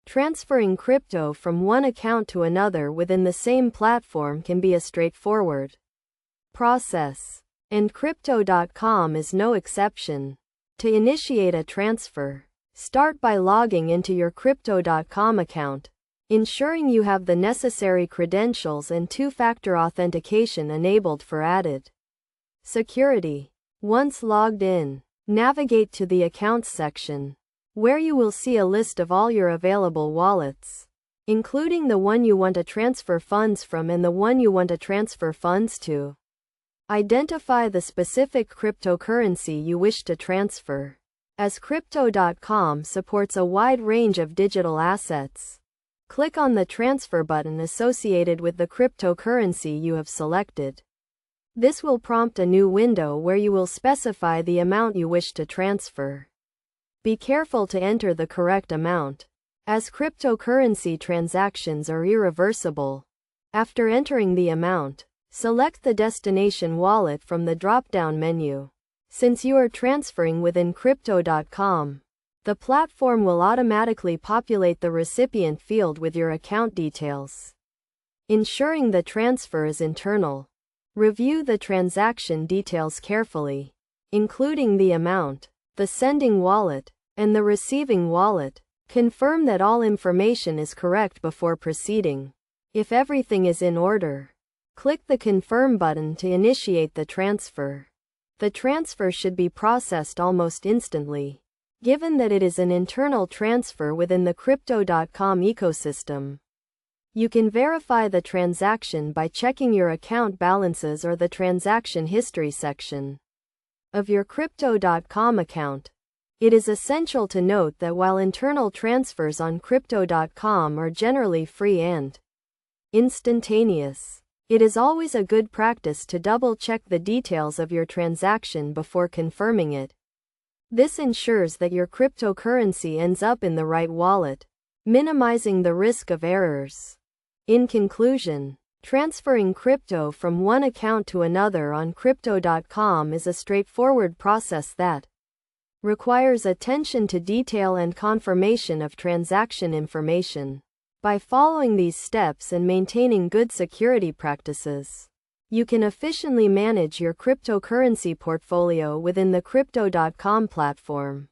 Transferring crypto from one account to another within the same platform can be a straightforward process, and Crypto.com is no exception. To initiate a transfer, start by logging into your Crypto.com account, ensuring you have the necessary credentials and two-factor authentication enabled for added security. Once logged in, navigate to the Accounts section, where you will see a list of all your available wallets, including the one you want to transfer funds from and the one you want to transfer funds to. Identify the specific cryptocurrency you wish to transfer, as Crypto.com supports a wide range of digital assets. Click on the transfer button associated with the cryptocurrency you have selected. This will prompt a new window where you will specify the amount you wish to transfer. Be careful to enter the correct amount, as cryptocurrency transactions are irreversible. After entering the amount, select the destination wallet from the drop-down menu. Since you are transferring within Crypto.com, the platform will automatically populate the recipient field with your account details, ensuring the transfer is internal. Review the transaction details carefully, including the amount, the sending wallet, and the receiving wallet. Confirm that all information is correct before proceeding. If everything is in order, click the Confirm button to initiate the transfer. The transfer should be processed almost instantly, given that it is an internal transfer within the Crypto.com ecosystem. You can verify the transaction by checking your account balances or the transaction history section of your Crypto.com account. It is essential to note that while internal transfers on Crypto.com are generally free and instantaneous, it is always a good practice to double-check the details of your transaction before confirming it. This ensures that your cryptocurrency ends up in the right wallet, minimizing the risk of errors. In conclusion, transferring crypto from one account to another on Crypto.com is a straightforward process that requires attention to detail and confirmation of transaction information. By following these steps and maintaining good security practices, you can efficiently manage your cryptocurrency portfolio within the Crypto.com platform.